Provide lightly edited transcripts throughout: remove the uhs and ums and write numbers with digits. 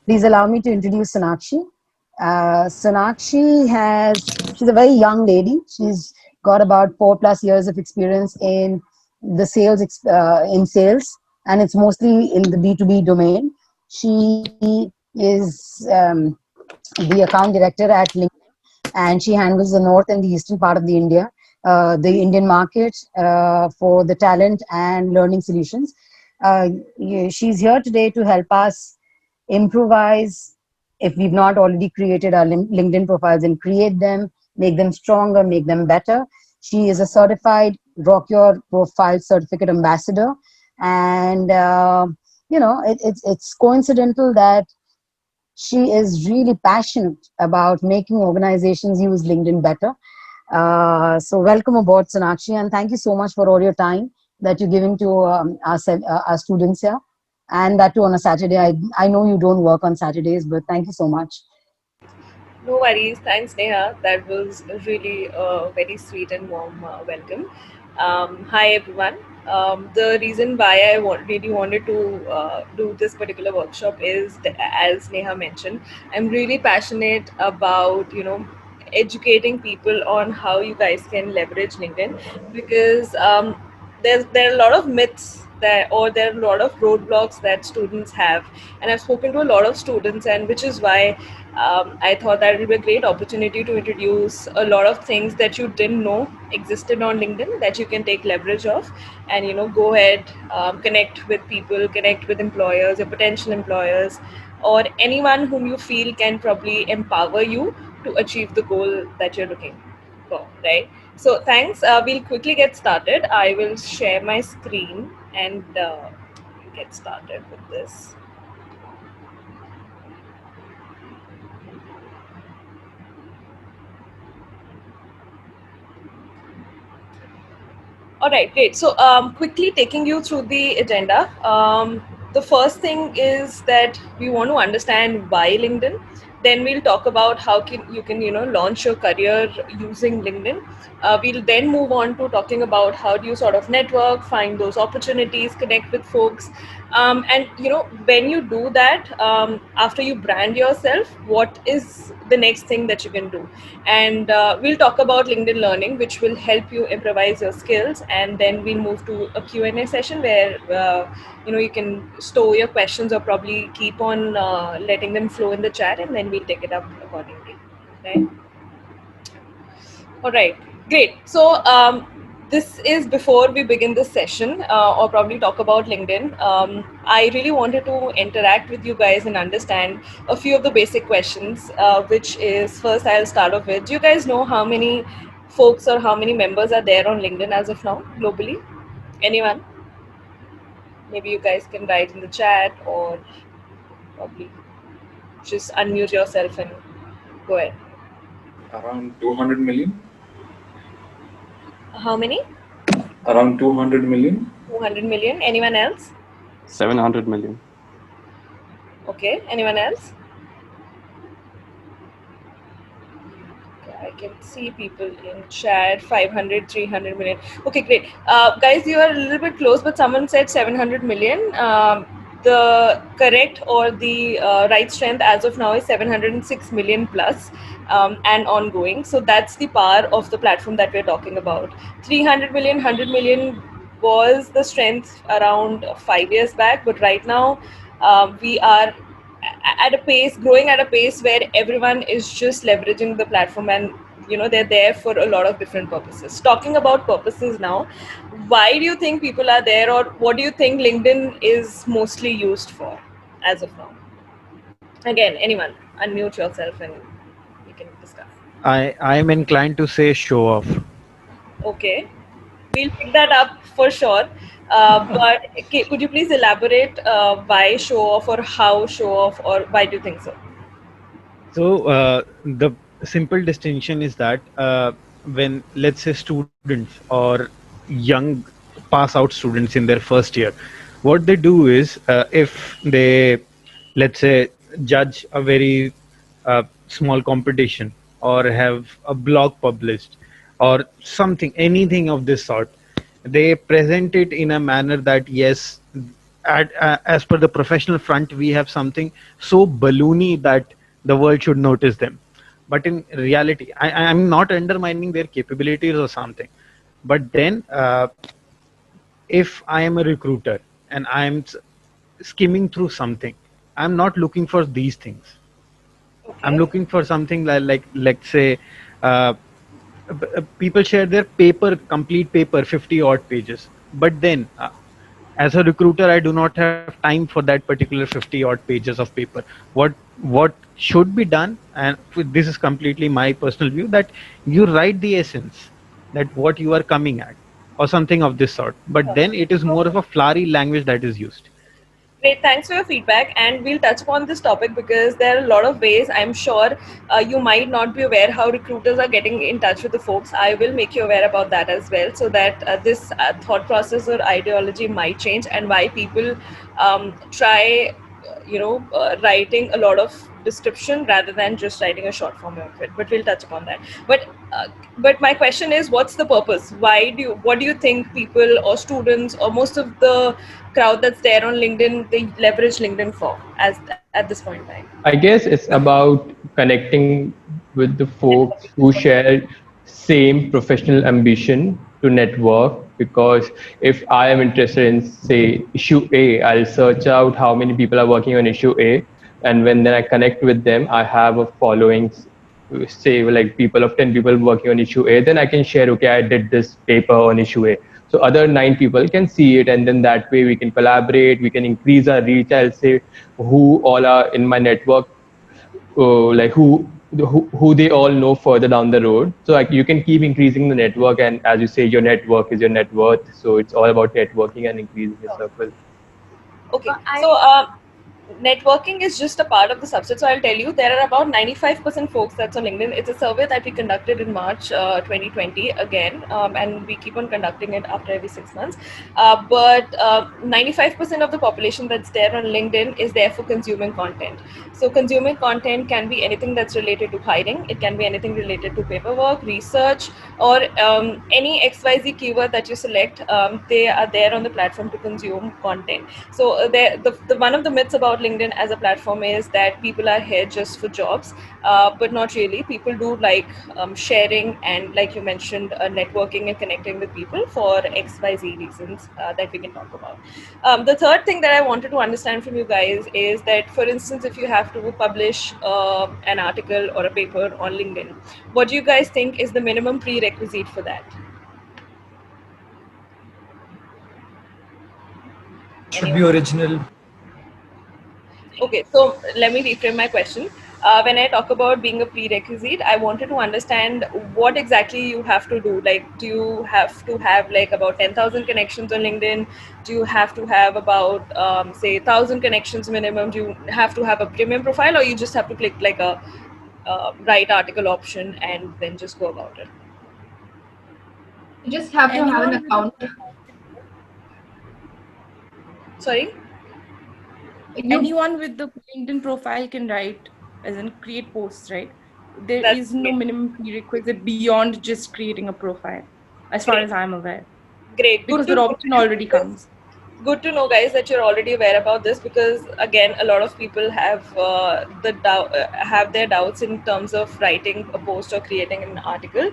Please allow me to introduce Sonakshi. She's a very young lady. She's got about 4+ years of experience in the in sales, and it's mostly in the B2B domain. She is the account director at LinkedIn, and she handles the north and the eastern part of the the Indian market for the talent and learning solutions. She's here today to help us improvise if we've not already created our LinkedIn profiles, and create them, make them stronger, make them better. She is a certified Rock Your Profile certificate ambassador, and it's coincidental that she is really passionate about making organizations use LinkedIn better. So welcome aboard, Sonakshi, and thank you so much for all your time that you're giving to our students here, and that too on a Saturday. I know you don't work on Saturdays, but thank you so much. No worries. Thanks, Neha. That was really a very sweet and warm welcome. Hi, everyone. The reason why really wanted to do this particular workshop is, as Neha mentioned, I'm really passionate about, educating people on how you guys can leverage LinkedIn, because there are a lot of myths that, or there are a lot of roadblocks that students have, and I've spoken to a lot of students, and which is why I thought that it would be a great opportunity to introduce a lot of things that you didn't know existed on LinkedIn that you can take leverage of, and go ahead, connect with people, connect with employers, or potential employers, or anyone whom you feel can probably empower you to achieve the goal that you're looking for, right? So thanks. We'll quickly get started. I will share my screen and get started with this. All right, great. So, quickly taking you through the agenda. The first thing is that we want to understand why LinkedIn. Then we'll talk about how you can launch your career using LinkedIn. We'll then move on to talking about how do you sort of network, find those opportunities, connect with folks, and when you do that, after you brand yourself, what is the next thing that you can do? And we'll talk about LinkedIn Learning, which will help you improvise your skills, and then we'll move to a Q&A session where you can store your questions, or probably keep on letting them flow in the chat, and then we'll take it up accordingly. Right? All right, great. So this is before we begin this session, or probably talk about LinkedIn. I really wanted to interact with you guys and understand a few of the basic questions. Which is, first I'll start off with: do you guys know how many folks or how many members are there on LinkedIn as of now globally? Anyone? Maybe you guys can write in the chat, or probably just unmute yourself and go ahead. Around 200 million. How many? Around 200 million. 200 million. Anyone else? 700 million. Okay. Anyone else? I can see people in chat, 500, 300 million. Okay, great. Guys, you are a little bit close, but someone said 700 million. The correct, or the right strength as of now, is 706 million plus, and ongoing. So that's the power of the platform that we're talking about. 300 million, 100 million was the strength around 5 years back, but right now we are at a pace, growing at a pace where everyone is just leveraging the platform, and they're there for a lot of different purposes. Talking about purposes now, why do you think people are there, or what do you think LinkedIn is mostly used for as of now? Again, anyone, unmute yourself and we can discuss. I'm inclined to say show off. Okay, we'll pick that up for sure. But okay, could you please elaborate why show off, or how show off, or why do you think so? So the simple distinction is that when, let's say, students or young pass out students in their first year, what they do is, if they, let's say, judge a very small competition, or have a blog published, or something, anything of this sort, they present it in a manner that yes, as per the professional front, we have something so balloony that the world should notice them. But in reality, I'm not undermining their capabilities or something. But then, if I am a recruiter and skimming through something, I'm not looking for these things. I'm Okay. looking for something like let's say, uh, people share their complete paper, 50 odd pages. But then, as a recruiter, I do not have time for that particular 50 odd pages of paper. What should be done, and this is completely my personal view, that you write the essence, that what you are coming at, or something of this sort. But then it is more of a flowery language that is used. Great, thanks for your feedback, and we'll touch upon this topic because there are a lot of ways. I'm sure you might not be aware how recruiters are getting in touch with the folks. I will make you aware about that as well, so that this thought process or ideology might change, and why people try, writing a lot of description rather than just writing a short form of it. But we'll touch upon that. But my question is, what's the purpose? What do you think people or students or most of the crowd that's there on LinkedIn, they leverage LinkedIn for as at this point in time? I guess it's about connecting with the folks who share same professional ambition to network. Because if I am interested in, say, issue A, I'll search out how many people are working on issue A, and when then I connect with them, I have a following, say like people of 10 people working on issue A, then I can share, okay, I did this paper on issue A. So other 9 people can see it, and then that way we can collaborate, we can increase our reach. I'll say who all are in my network, like who they all know further down the road. So like you can keep increasing the network, and as you say, your network is your net worth. So it's all about networking and increasing your circle. Okay, so networking is just a part of the subset. So I'll tell you, there are about 95% folks that's on LinkedIn. It's a survey that we conducted in March 2020 again, and we keep on conducting it after every 6 months. But 95% of the population that's there on LinkedIn is there for consuming content. So consuming content can be anything that's related to hiring. It can be anything related to paperwork, research, or any XYZ keyword that you select. They are there on the platform to consume content. So the one of the myths about LinkedIn as a platform is that people are here just for jobs, but not really. People do like sharing and, like you mentioned, networking and connecting with people for XYZ reasons that we can talk about. The third thing that I wanted to understand from you guys is that, for instance, if you have to publish an article or a paper on LinkedIn, what do you guys think is the minimum prerequisite for that? Should be original. Okay, so let me reframe my question. When I talk about being a prerequisite, I wanted to understand what exactly you have to do. Like, do you have to have like about 10,000 connections on LinkedIn? Do you have to have about, say, 1,000 connections minimum? Do you have to have a premium profile, or you just have to click like a write article option and then just go about it? You just have to have an account. Sorry? Anyone with the LinkedIn profile can write, as in create posts, right? There That's is no great. minimum prerequisite beyond just creating a profile, as far Great. as I'm aware, Great. because Good to the know. option already comes. Good to know, guys, that you're already aware about this, because again, a lot of people have have their doubts in terms of writing a post or creating an article,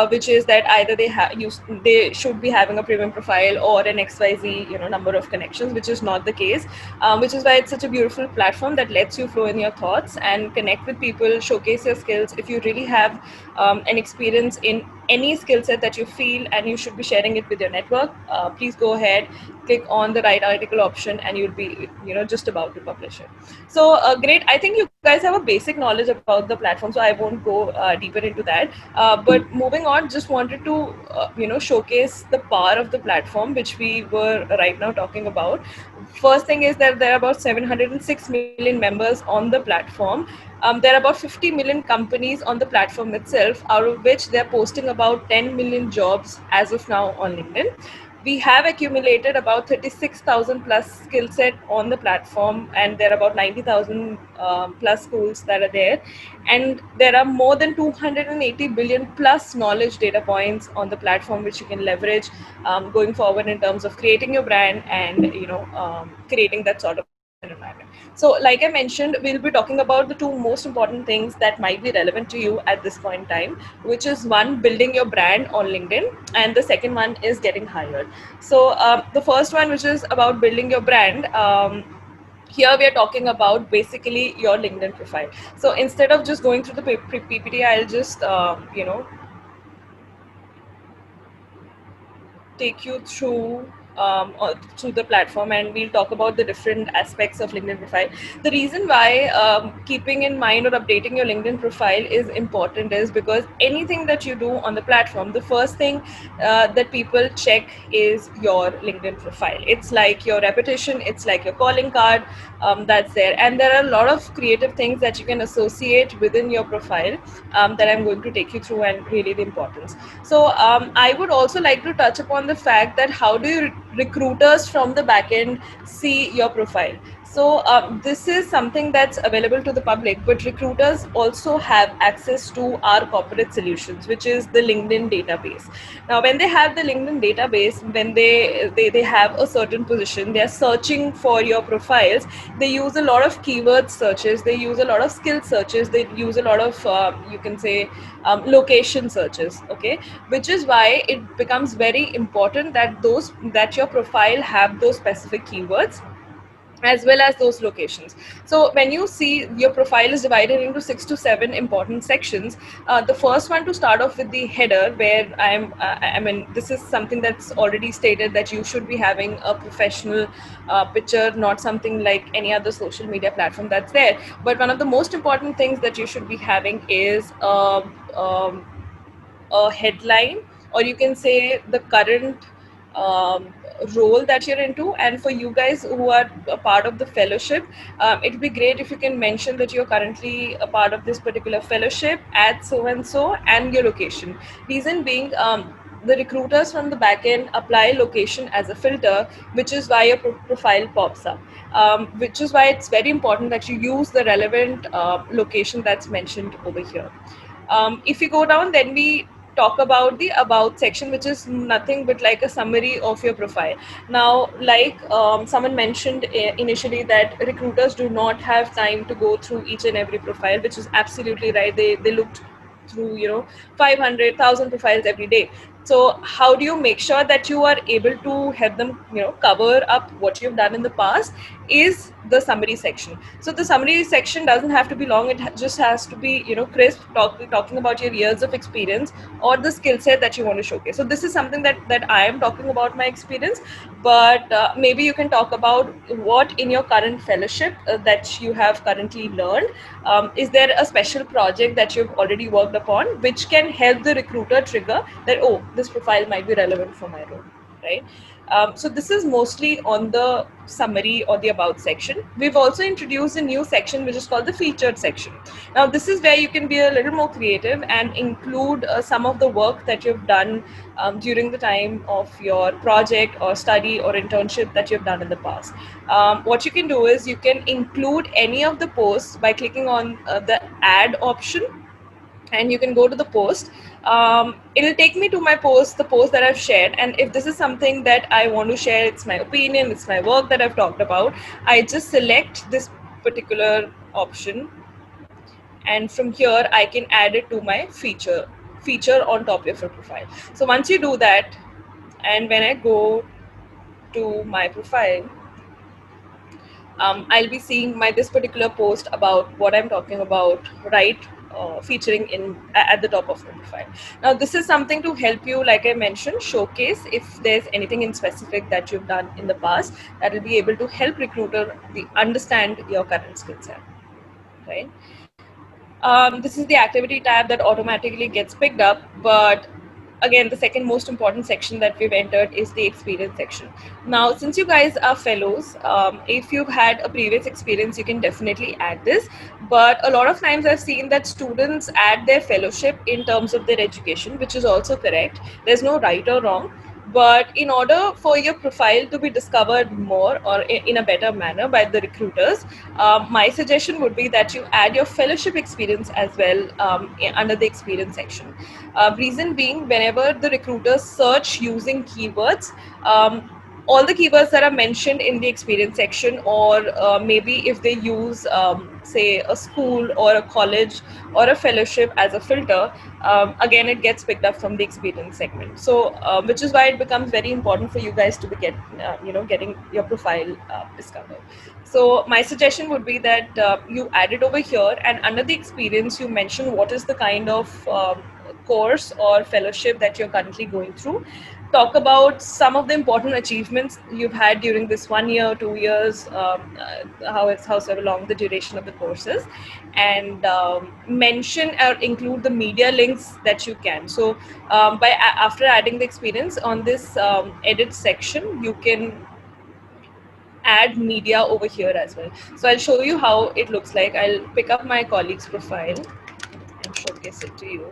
which is that either they should be having a premium profile or an XYZ number of connections, which is not the case. Which is why it's such a beautiful platform that lets you flow in your thoughts and connect with people, showcase your skills. If you really have an experience in any skill set that you feel and you should be sharing it with your network, please go ahead, click on the write article option, and you'll be just about to publish it. So great. I think you guys have a basic knowledge about the platform, so I won't go deeper into that. But moving on, just wanted to showcase the power of the platform, which we were right now talking about. First thing is that there are about 706 million members on the platform. There are about 50 million companies on the platform itself, out of which they're posting about 10 million jobs as of now on LinkedIn. We have accumulated about 36,000 plus skill set on the platform, and there are about 90,000 plus schools that are there, and there are more than 280 billion plus knowledge data points on the platform which you can leverage going forward in terms of creating your brand and creating that sort of environment. So like I mentioned, we'll be talking about the two most important things that might be relevant to you at this point in time, which is one, building your brand on LinkedIn, and the second one is getting hired. So the first one, which is about building your brand, here we are talking about basically your LinkedIn profile. So instead of just going through the PPT, I'll just take you through the platform, and we'll talk about the different aspects of LinkedIn profile. The reason why keeping in mind or updating your LinkedIn profile is important is because anything that you do on the platform, the first thing that people check is your LinkedIn profile. It's like your reputation, it's like your calling card that's there, and there are a lot of creative things that you can associate within your profile that I'm going to take you through, and really the importance. So I would also like to touch upon the fact that how do you recruiters from the back end see your profile. So this is something that's available to the public, but recruiters also have access to our corporate solutions, which is the LinkedIn database. Now, when they have the LinkedIn database, when they have a certain position, they are searching for your profiles. They use a lot of keyword searches. They use a lot of skill searches. They use a lot of you can say location searches. Okay, which is why it becomes very important that your profile have those specific keywords as well as those locations. So when you see your profile is divided into 6 to 7 important sections, the first one to start off with the header, where I mean, this is something that's already stated that you should be having a professional picture, not something like any other social media platform that's there. But one of the most important things that you should be having is a headline, or you can say the current um, role that you're into. And for you guys who are a part of the fellowship, it would be great if you can mention that you're currently a part of this particular fellowship at so and so, and your location. Reason being, the recruiters from the back end apply location as a filter, which is why your profile pops up. Which is why it's very important that you use the relevant location that's mentioned over here. If we go down, then we talk about the about section, which is nothing but like a summary of your profile. Now, like someone mentioned initially, that recruiters do not have time to go through each and every profile, which is absolutely right. They looked through 500,000 profiles every day. So how do you make sure that you are able to help them cover up what you've done in the past, is the summary section. So the summary section doesn't have to be long. It just has to be crisp, talking about your years of experience or the skill set that you want to showcase. So this is something that I am talking about my experience, but maybe you can talk about what in your current fellowship that you have currently learned. Is there a special project that you've already worked upon which can help the recruiter trigger that, oh, this profile might be relevant for my role, right? So this is mostly on the summary or the about section. We've also introduced a new section which is called the featured section. Now this is where you can be a little more creative and include some of the work that you've done during the time of your project or study or internship that you've done in the past. What you can do is you can include any of the posts by clicking on the add option, and you can go to the post. It'll take me to my post, the post that I've shared. And if this is something that I want to share, it's my opinion, it's my work that I've talked about, I just select this particular option. And from here, I can add it to my feature on top of your profile. So once you do that, and when I go to my profile, I'll be seeing this particular post about what I'm talking about, right? Featuring at the top of the profile. Now this is something to help you, like I mentioned, showcase if there's anything in specific that you've done in the past that will be able to help recruiter understand your current skill set, right? This is the activity tab that automatically gets picked up, but again, the second most important section that we've entered is the experience section. Now, since you guys are fellows, if you've had a previous experience, you can definitely add this. But a lot of times I've seen that students add their fellowship in terms of their education, which is also correct. There's no right or wrong. But in order for your profile to be discovered more or in a better manner by the recruiters, my suggestion would be that you add your fellowship experience as well under the experience section. Reason being, whenever the recruiters search using keywords, all the keywords that are mentioned in the experience section, or maybe if they use say a school or a college or a fellowship as a filter, again it gets picked up from the experience segment. So which is why it becomes very important for you guys to be getting your profile discovered. So my suggestion would be that you add it over here, and under the experience you mention what is the kind of course or fellowship that you're currently going through. Talk about some of the important achievements you've had during this 1 year, 2 years, however long the duration of the course is, and mention or include the media links that you can. So after adding the experience on this edit section, you can add media over here as well. So I'll show you how it looks like. I'll pick up my colleague's profile and showcase it to you.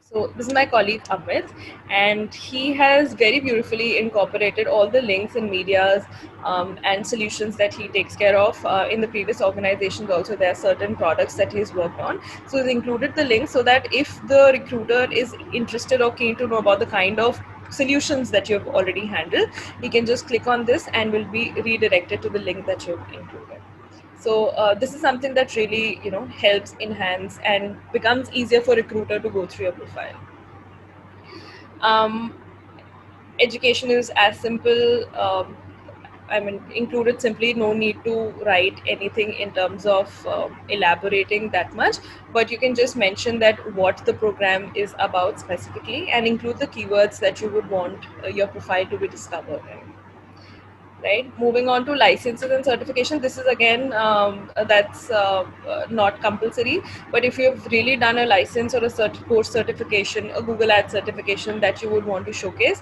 So this is my colleague Amit, and he has very beautifully incorporated all the links and medias and solutions that he takes care of. In the previous organizations also, there are certain products that he's worked on. So he's included the links so that if the recruiter is interested or keen to know about the kind of solutions that you've already handled, he can just click on this and will be redirected to the link that you've included. So this is something that really helps enhance and becomes easier for recruiter to go through your profile. Education is as simple. Included simply, no need to write anything in terms of elaborating that much, but you can just mention that what the program is about specifically and include the keywords that you would want your profile to be discovered in. Right. Moving on to licenses and certification. This is again that's not compulsory, but if you've really done a license or a course certification, a Google Ads certification that you would want to showcase,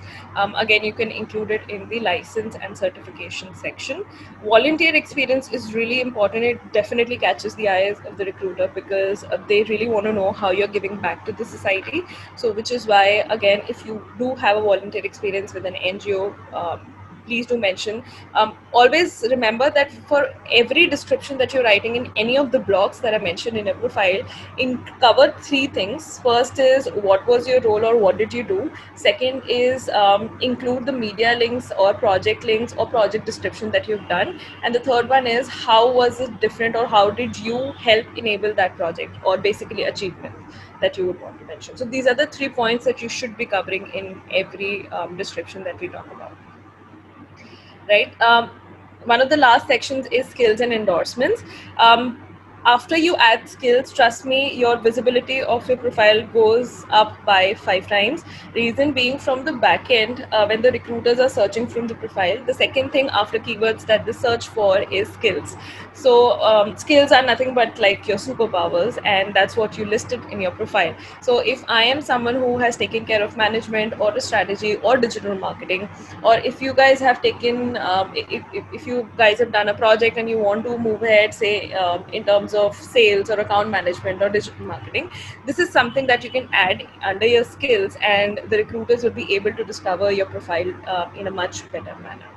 again you can include it in the license and certification section. Volunteer experience is really important. It definitely catches the eyes of the recruiter because they really want to know how you're giving back to the society. So which is why, again, if you do have a volunteer experience with an NGO, please do mention. Always remember that for every description that you're writing in any of the blogs that are mentioned in your profile, cover three things. First is what was your role or what did you do. Second is include the media links or project links or project description that you've done. And the third one is how was it different or how did you help enable that project or basically achievement that you would want to mention. So these are the 3 points that you should be covering in every description that we talk about. Right. One of the last sections is skills and endorsements. After you add skills, trust me, your visibility of your profile goes up by 5 times. Reason being, from the back end, when the recruiters are searching from the profile, the second thing after keywords that they search for is skills. So skills are nothing but like your superpowers, and that's what you listed in your profile. So if I am someone who has taken care of management or a strategy or digital marketing, or if you guys have taken, if you guys have done a project and you want to move ahead, say in terms of sales or account management or digital marketing, this is something that you can add under your skills, and the recruiters will be able to discover your profile in a much better manner.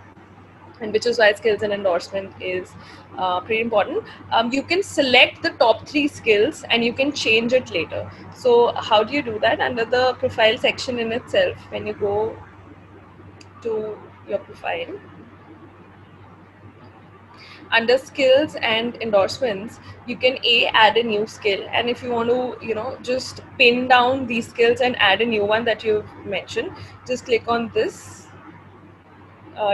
And which is why skills and endorsement is pretty important. You can select the top 3 skills and you can change it later. So how do you do that? Under the profile section in itself, when you go to your profile, under skills and endorsements, you can add a new skill, and if you want to just pin down these skills and add a new one that you've mentioned, just click on this,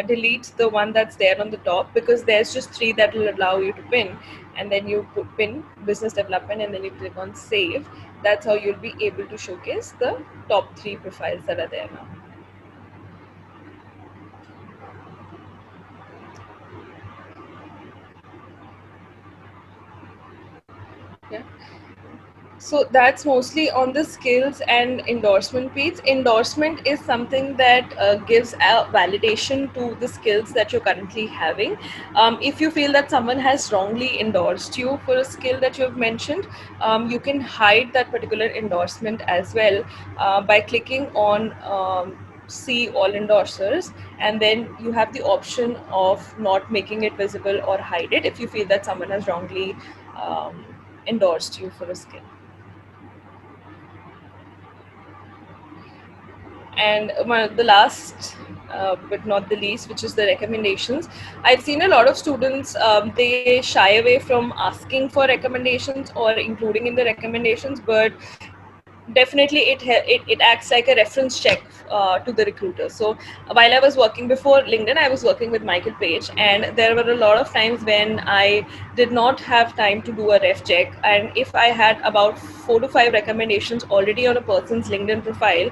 delete the one that's there on the top, because there's just 3 that will allow you to pin, and then you pin business development and then you click on save. That's how you'll be able to showcase the top 3 profiles that are there now. Yeah. So that's mostly on the skills and endorsement piece. Endorsement is something that gives a validation to the skills that you're currently having. If you feel that someone has wrongly endorsed you for a skill that you've mentioned, you can hide that particular endorsement as well by clicking on see all endorsers, and then you have the option of not making it visible or hide it if you feel that someone has wrongly endorsed you for a skill. And the last but not the least, which is the recommendations. I've seen a lot of students, they shy away from asking for recommendations or including in the recommendations, but definitely it acts like a reference check to the recruiter. So while I was working before LinkedIn, I was working with Michael Page, and there were a lot of times when I did not have time to do a ref check, and if I had about 4 to 5 recommendations already on a person's LinkedIn profile,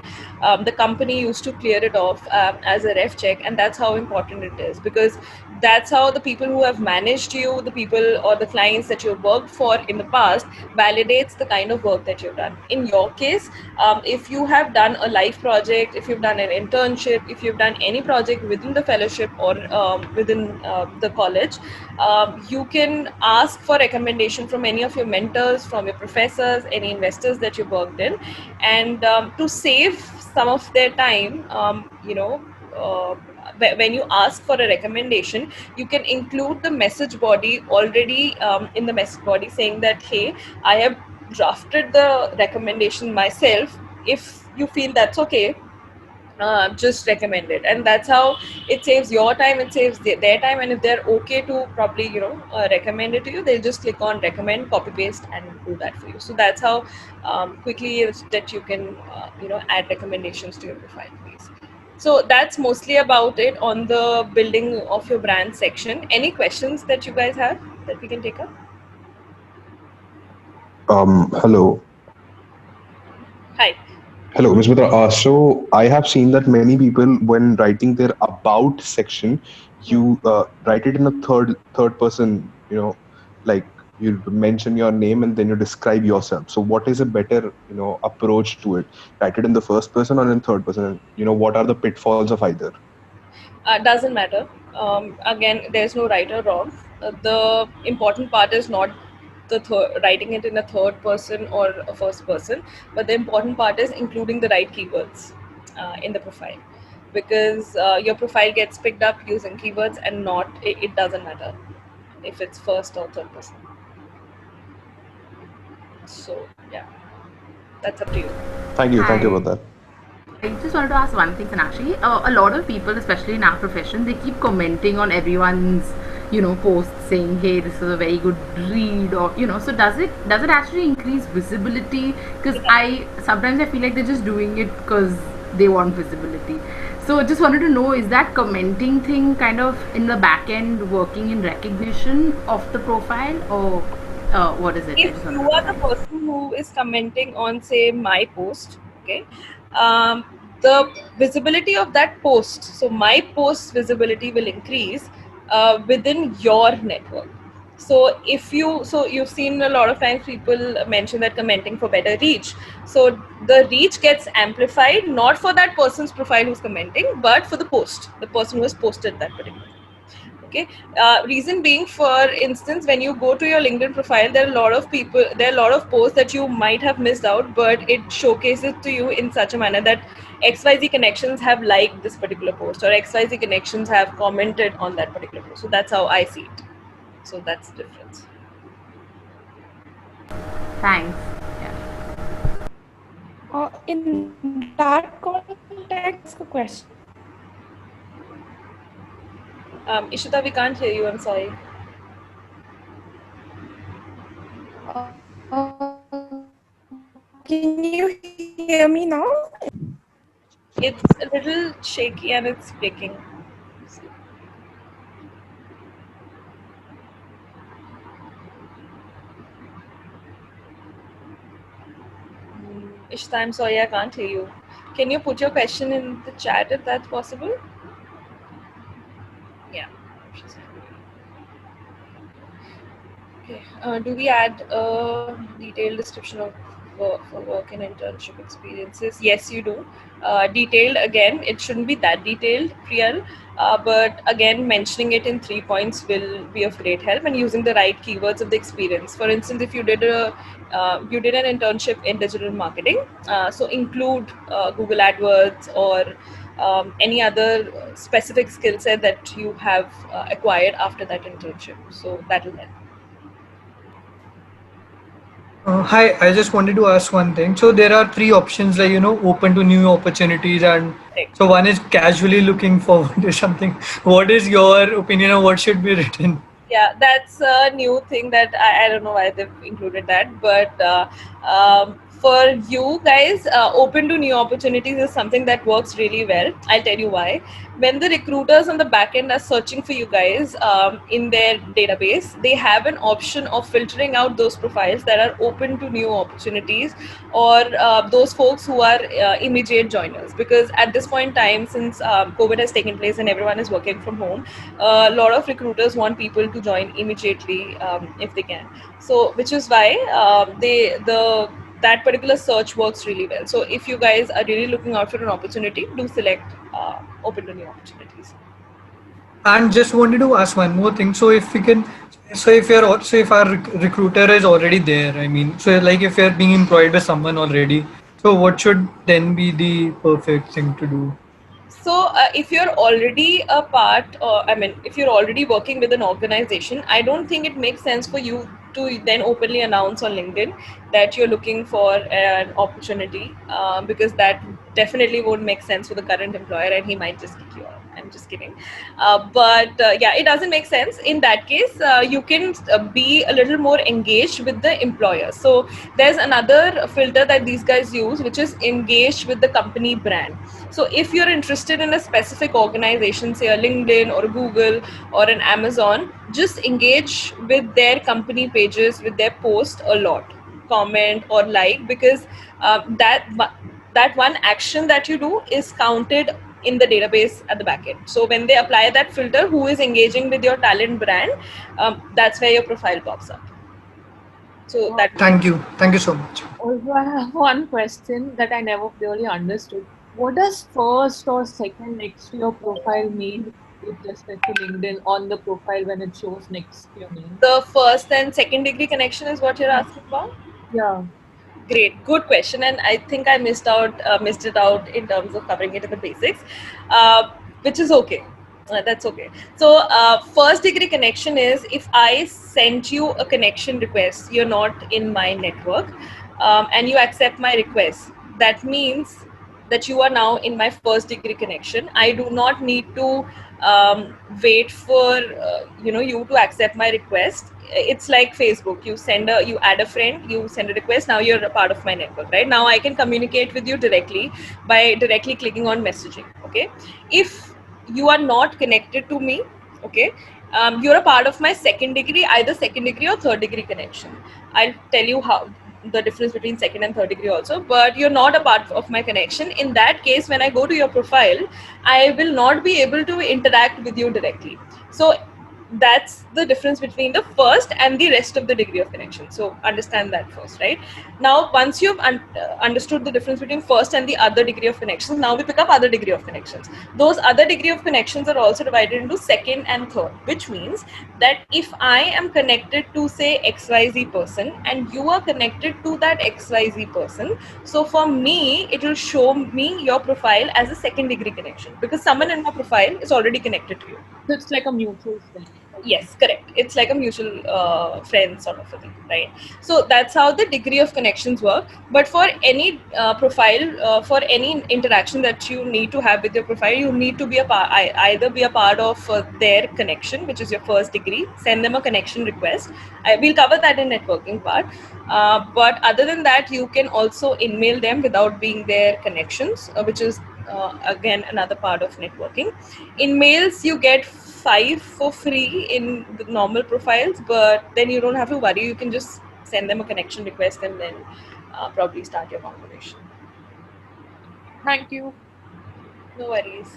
the company used to clear it off as a ref check. And that's how important it is, because that's how the people who have managed you, the people or the clients that you've worked for in the past, validates the kind of work that you've done. In your case, if you have done a live project, if you've done an internship, if you've done any project within the fellowship or within the college, you can ask for recommendation from any of your mentors, from your professors, any investors that you worked in, and to save some of their time, when you ask for a recommendation, you can include the message body already in the message body, saying that, hey, I have drafted the recommendation myself. If you feel that's okay, just recommend it. And that's how it saves your time, it saves their time. And if they're okay to probably recommend it to you, they'll just click on recommend, copy paste, and do that for you. So that's how quickly is that you can add recommendations to your profile, please. So that's mostly about it on the building of your brand section. Any questions that you guys have that we can take up? Hello. Hi. Hello, Ms. Mitra. So I have seen that many people, when writing their about section, you write it in a third person. Like you mention your name and then you describe yourself. So what is a better approach to it? Write it in the first person or in third person? And, what are the pitfalls of either? Doesn't matter. Again, there's no right or wrong. The important part is not writing it in a third person or a first person, but the important part is including the right keywords in the profile, because your profile gets picked up using keywords, and not it doesn't matter if it's first or third person. So yeah, that's up to you. Thank you. Thank you about that. I just wanted to ask one thing, Sanakshi. A lot of people, especially in our profession, they keep commenting on everyone's, posts saying, "Hey, this is a very good read," or So does it actually increase visibility? Because sometimes I feel like they're just doing it because they want visibility. So just wanted to know, is that commenting thing kind of in the back end working in recognition of the profile, or what is it? If you are the person who is commenting on, say, my post, okay, the visibility of that post, so my post's visibility will increase within your network. So you've seen a lot of times people mention that commenting for better reach. So the reach gets amplified, not for that person's profile who's commenting, but for the person who has posted that particular thing. Okay, reason being, for instance, when you go to your LinkedIn profile, there are a lot of posts that you might have missed out, but it showcases to you in such a manner that XYZ connections have liked this particular post, or XYZ connections have commented on that particular post. So that's how I see it. So that's the difference. Thanks. In that context, a question. Ishita, we can't hear you. I'm sorry. Can you hear me now? It's a little shaky and it's breaking. Ishita, I'm sorry, I can't hear you. Can you put your question in the chat if that's possible? Yeah. Okay. Do we add a detailed description of for work and internship experiences? Yes, you do. Detailed, again, it shouldn't be that detailed, Priyal, but again, mentioning it in 3 points will be of great help, and using the right keywords of the experience. For instance, if you did an internship in digital marketing, so include Google AdWords or any other specific skill set that you have acquired after that internship. So that will help. Hi, I just wanted to ask one thing. So there are three options, like open to new opportunities, and Correct. so one is casually looking forward to something. What is your opinion on what should be written? Yeah, that's a new thing that I don't know why they've included that, but for you guys, open to new opportunities is something that works really well. I'll tell you why. When the recruiters on the back end are searching for you guys in their database, they have an option of filtering out those profiles that are open to new opportunities, or those folks who are immediate joiners. Because at this point in time, since COVID has taken place and everyone is working from home, a lot of recruiters want people to join immediately if they can. So, which is why that particular search works really well. So, if you guys are really looking out for an opportunity, do select open to new opportunities. And just wanted to ask one more thing. So if we can, so if our recruiter is already there, I mean, so like if you're being employed by someone already, so what should then be the perfect thing to do? So, if you're already a part, or I mean, if you're already working with an organization, I don't think it makes sense for you to then openly announce on LinkedIn that you're looking for an opportunity, because that definitely won't make sense for the current employer, and he might just kick you out. I'm just kidding. But yeah, it doesn't make sense. In that case, you can be a little more engaged with the employer. So there's another filter that these guys use, which is engaged with the company brand. So if you're interested in a specific organization, say a LinkedIn or a Google or an Amazon, just engage with their company pages, with their post a lot, comment or like, because that one action that you do is counted in the database at the back end. So when they apply that filter, who is engaging with your talent brand, that's where your profile pops up. So that. Thank you so much. Also, I have one question that I never really understood. What does first or second next to your profile mean with respect to LinkedIn on the profile when it shows next to your name? The first and second degree connection is what you're asking about? Yeah. Great, good question, and I think I missed it out in terms of covering it in the basics, which is okay. That's okay. So, first degree connection is if I sent you a connection request, you're not in my network, and you accept my request. That means that you are now in my first degree connection. I do not need to wait for you to accept my request. It's like Facebook. You add a friend, you send a request. Now you're a part of my network, right? Now I can communicate with you directly by directly clicking on messaging. Okay, if you are not connected to me, okay, you're a part of my second degree, either second degree or third degree connection. I'll tell you how the difference between second and third degree also, but you're not a part of my connection. In that case, when I go to your profile, I will not be able to interact with you directly. So that's the difference between the first and the rest of the degree of connection. So understand that first, right? Now, once you've understood the difference between first and the other degree of connections, now we pick up other degree of connections. Those other degree of connections are also divided into second and third, which means that if I am connected to, say, XYZ person and you are connected to that XYZ person, so for me, it will show me your profile as a second degree connection because someone in my profile is already connected to you. So it's like a mutual friend. Yes, correct. It's like a mutual friend sort of a thing, right? So that's how the degree of connections work. But for any profile, for any interaction that you need to have with your profile, you need to be either be a part of their connection, which is your first degree. Send them a connection request. We'll cover that in networking part. But other than that, you can also email them without being their connections, which is again another part of networking. In mails, you get 5 for free in the normal profiles, but then you don't have to worry. You can just send them a connection request and then probably start your conversation. Thank you. No worries.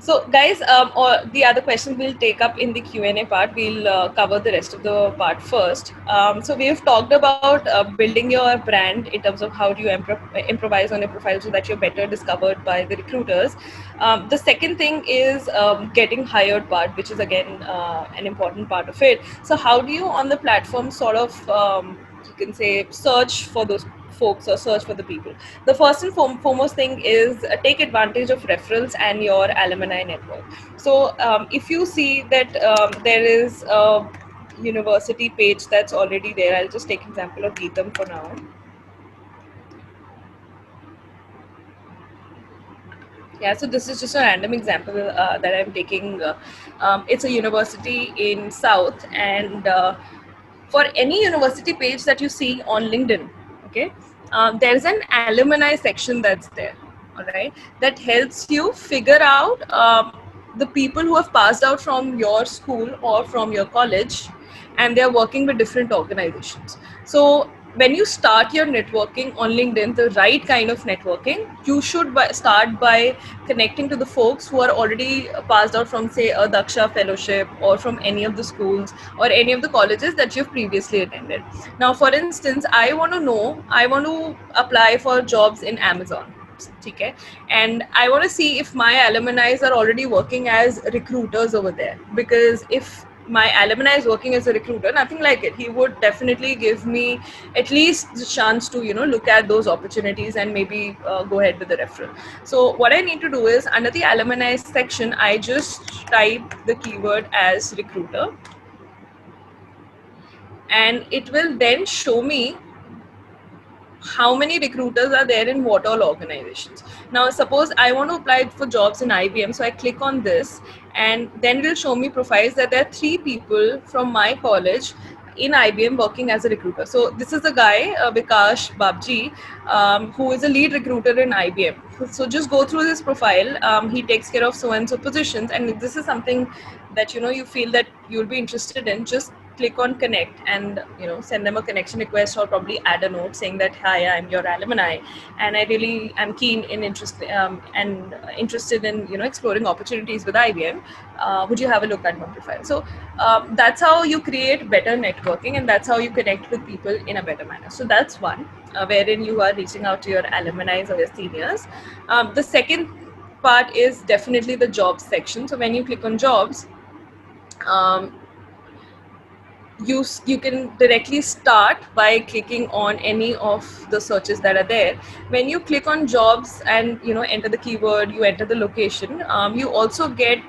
So guys, or the other questions we'll take up in the Q&A part. We'll cover the rest of the part first. So we have talked about building your brand in terms of how do you improvise on your profile so that you're better discovered by the recruiters. The second thing is getting hired part, which is again an important part of it. So how do you on the platform sort of you can say search for those folks or search for the people? The first and foremost thing is take advantage of referrals and your alumni network. So if you see that there is a university page that's already there, I'll just take example of Geetam for now. Yeah, so this is just a random example that I'm taking. It's a university in South, and for any university page that you see on LinkedIn, okay, there's an alumni section that's there, all right, that helps you figure out the people who have passed out from your school or from your college, and they're working with different organizations. So when you start your networking on LinkedIn, the right kind of networking, you should start by connecting to the folks who are already passed out from, say, a Daksha fellowship or from any of the schools or any of the colleges that you've previously attended. Now, for instance, I want to apply for jobs in Amazon. Okay, and I want to see if my alumni are already working as recruiters over there, because if my alumni is working as a recruiter, nothing like it, he would definitely give me at least the chance to look at those opportunities and maybe go ahead with the referral. So what I need to do is, under the alumni section, I just type the keyword as recruiter, and it will then show me how many recruiters are there in what all organizations. Now, suppose I want to apply for jobs in IBM, so I click on this, and then it will show me profiles that there are 3 people from my college in IBM working as a recruiter. So this is a guy, Vikash Babji, who is a lead recruiter in IBM. So just go through his profile. He takes care of so and so positions, and if this is something that you feel that you'll be interested in, just click on connect and send them a connection request, or probably add a note saying that, hi, I'm your alumni and I really am keen in interested in exploring opportunities with IBM. Would you have a look at my profile? So that's how you create better networking, and that's how you connect with people in a better manner. So that's one, wherein you are reaching out to your alumni or your seniors. The second part is definitely the jobs section. So when you click on jobs, you can directly start by clicking on any of the searches that are there. When you click on jobs and enter the keyword, you enter the location, you also get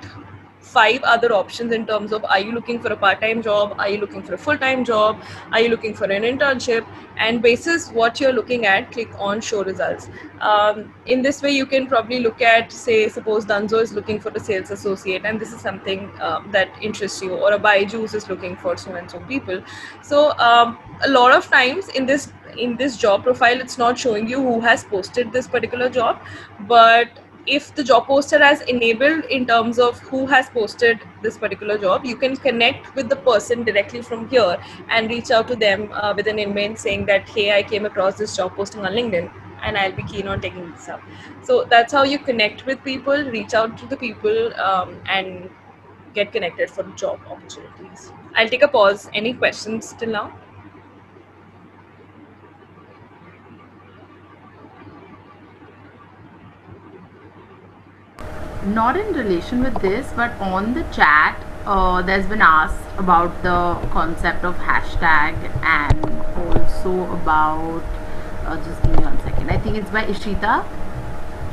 5 other options in terms of, are you looking for a part-time job, are you looking for a full-time job, are you looking for an internship, and basis what you're looking at, click on show results. In this way you can probably look at, say, suppose Dunzo is looking for a sales associate, and this is something that interests you, or a Byju's is looking for so and so people. So a lot of times in this job profile, it's not showing you who has posted this particular job, but if the job poster has enabled in terms of who has posted this particular job, you can connect with the person directly from here and reach out to them with an email saying that, hey, I came across this job posting on LinkedIn and I'll be keen on taking this up. So that's how you connect with people, reach out to the people, and get connected for job opportunities. I'll take a pause. Any questions till now? Not in relation with this, but on the chat, there's been asked about the concept of hashtag, and also about, just give me 1 second, I think it's by Ishita.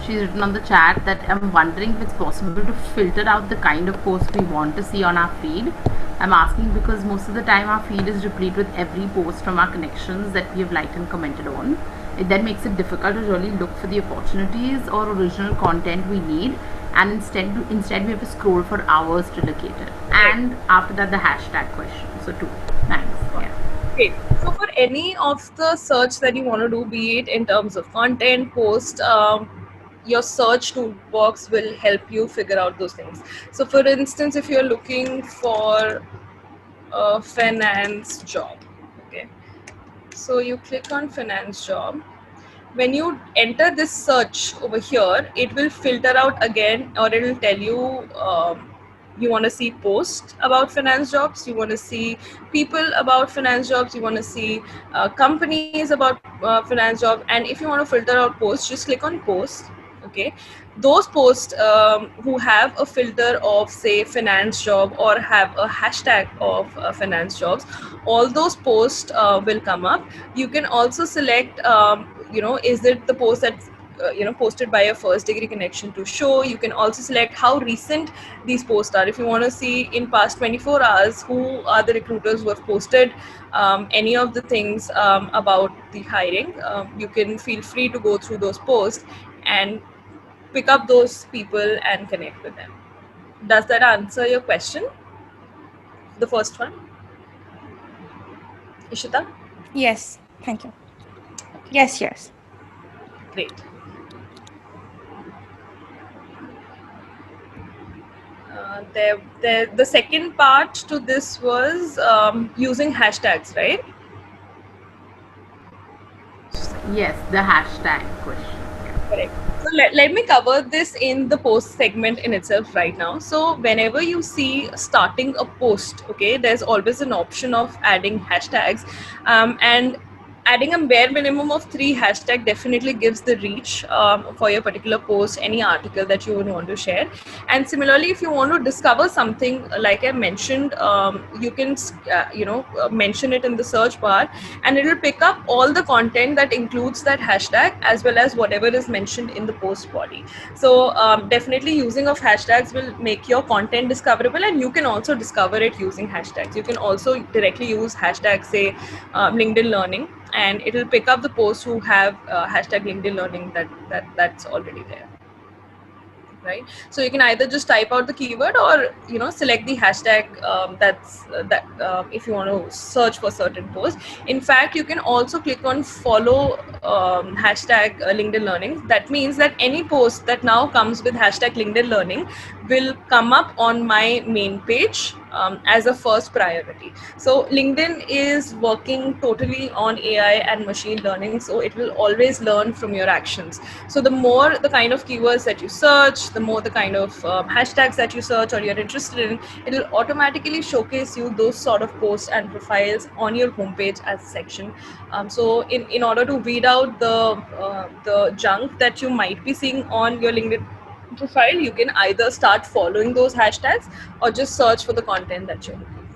She's written on the chat that I'm wondering if it's possible to filter out the kind of posts we want to see on our feed. I'm asking because most of the time our feed is replete with every post from our connections that we have liked and commented on. It then makes it difficult to really look for the opportunities or original content we need, and instead we have to scroll for hours to locate it. And after that, the hashtag question. So 2. Thanks. Yeah. Okay. So for any of the search that you want to do, be it in terms of content, post, your search toolbox will help you figure out those things. So for instance, if you're looking for a finance job, okay, so you click on finance job, when you enter this search over here, it will filter out again, or it will tell you you want to see posts about finance jobs, you want to see people about finance jobs, you want to see companies about finance jobs. And if you want to filter out posts, just click on posts. Okay, those posts who have a filter of say finance job or have a hashtag of finance jobs, all those posts will come up. You can also select is it the post that's posted by a first degree connection to show. You can also select how recent these posts are. If you want to see in past 24 hours who are the recruiters who have posted any of the things about the hiring, you can feel free to go through those posts and pick up those people and connect with them. Does that answer your question, the first one, Ishita? Yes, thank you. Yes. Great. The second part to this was using hashtags, right? Yes, the hashtag question. Correct. So let me cover this in the post segment in itself right now. So whenever you see starting a post, okay, there's always an option of adding hashtags, and adding a bare minimum of 3 hashtags definitely gives the reach for your particular post, any article that you would want to share. And similarly, if you want to discover something, like I mentioned, you can mention it in the search bar, and it will pick up all the content that includes that hashtag as well as whatever is mentioned in the post body. So definitely using of hashtags will make your content discoverable, and you can also discover it using hashtags. You can also directly use hashtags, say LinkedIn Learning, and it will pick up the posts who have hashtag LinkedIn Learning that's already there. Right, so you can either just type out the keyword or select the hashtag if you want to search for certain posts. In fact, you can also click on follow hashtag LinkedIn Learning. That means that any post that now comes with hashtag LinkedIn Learning will come up on my main page as a first priority. So LinkedIn is working totally on AI and machine learning, so it will always learn from your actions. So the more the kind of keywords that you search, the more the kind of hashtags that you search or you're interested in, it will automatically showcase you those sort of posts and profiles on your homepage as a section. So in order to weed out the junk that you might be seeing on your LinkedIn profile, you can either start following those hashtags or just search for the content that you're looking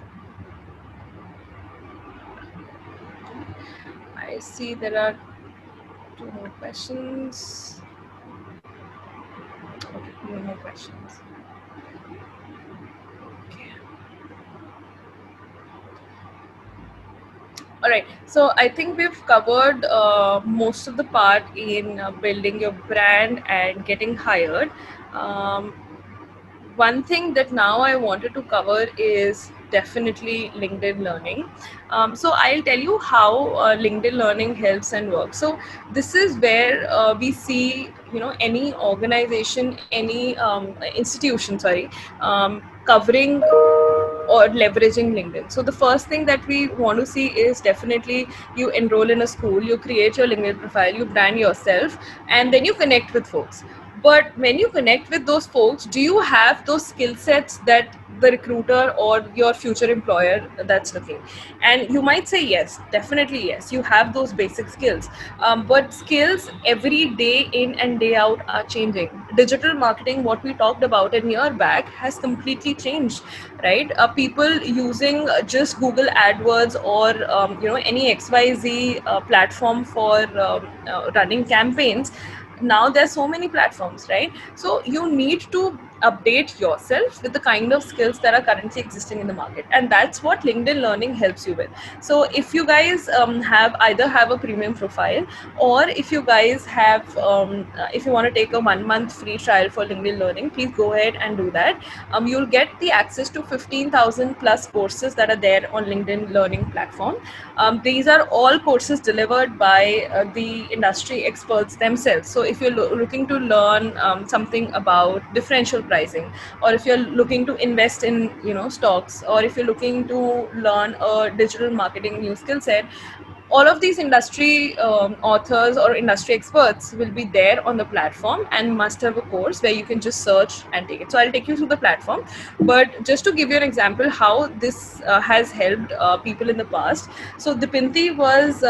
for. I see there are 2 more questions. Okay, no more questions. Okay. All right, so I think we've covered most of the part in building your brand and getting hired. One thing that now I wanted to cover is definitely LinkedIn Learning. So I'll tell you how LinkedIn Learning helps and works. So this is where we see, any organization, any institution, covering or leveraging LinkedIn. So the first thing that we want to see is definitely you enroll in a school, you create your LinkedIn profile, you brand yourself, and then you connect with folks. But when you connect with those folks, do you have those skill sets that the recruiter or your future employer that's looking? And you might say yes, definitely yes, you have those basic skills. But skills every day in and day out are changing. Digital marketing, what we talked about a year back, has completely changed, right? People using just Google AdWords or any XYZ platform for running campaigns. Now there's so many platforms, right? So you need to update yourself with the kind of skills that are currently existing in the market, and that's what LinkedIn Learning helps you with. So if you guys have a premium profile, or if you guys have if you want to take a 1 month free trial for LinkedIn Learning, please go ahead and do that. You'll get the access to 15,000 plus courses that are there on LinkedIn Learning platform. These are all courses delivered by the industry experts themselves. So if you're looking to learn something about differential pricing, or if you're looking to invest in stocks, or if you're looking to learn a digital marketing new skill set, all of these industry authors or industry experts will be there on the platform and must have a course where you can just search and take it. So I'll take you through the platform, but just to give you an example how this has helped people in the past. So Dipinti was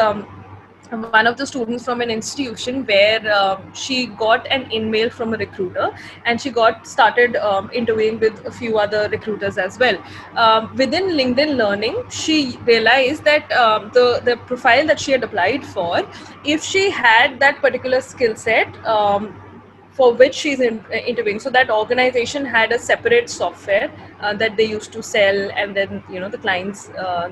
one of the students from an institution where she got an email from a recruiter, and she got started interviewing with a few other recruiters as well. Within LinkedIn Learning, she realized that the profile that she had applied for, if she had that particular skill set for which she's interviewing, so that organization had a separate software that they used to sell, and then the clients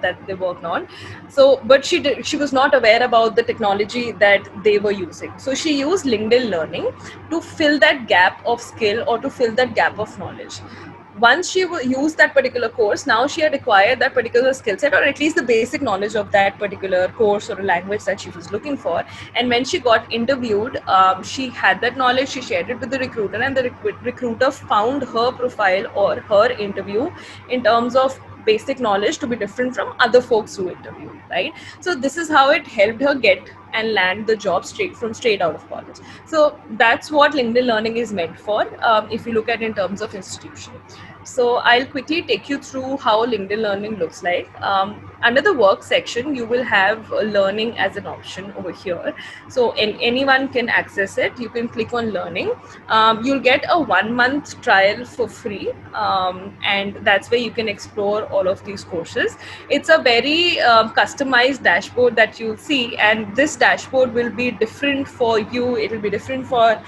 that they worked on. So but she was not aware about the technology that they were using, so she used LinkedIn Learning to fill that gap of skill or to fill that gap of knowledge. Once she used that particular course, now she had acquired that particular skill set, or at least the basic knowledge of that particular course or a language that she was looking for. And when she got interviewed, she had that knowledge, she shared it with the recruiter, and the recruiter found her profile or her interview in terms of basic knowledge to be different from other folks who interviewed, right? So this is how it helped her get and land the job straight out of college. So that's what LinkedIn Learning is meant for, if you look at in terms of institution. So I'll quickly take you through how LinkedIn Learning looks like. Under the work section, you will have learning as an option over here. So anyone can access it. You can click on learning. You'll get a 1-month trial for free, and that's where you can explore all of these courses. It's a very customized dashboard that you'll see, and this dashboard will be different for you. It will be different for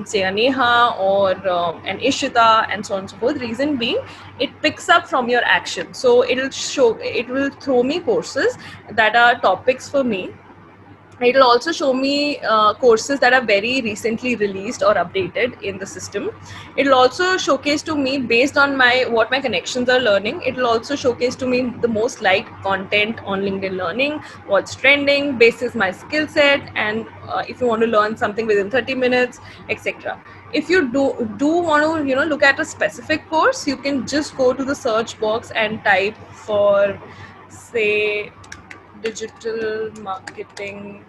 say a Neha or an Ishita, and so on and so forth. Reason being, it picks up from your action. So it will throw me courses that are topics for me. It will also show me courses that are very recently released or updated in the system. It will also showcase to me based on what my connections are learning. It will also showcase to me the most liked content on LinkedIn Learning, what's trending, basis my skill set, and if you want to learn something within 30 minutes, etc. If you do want to look at a specific course, you can just go to the search box and type for, say, digital marketing,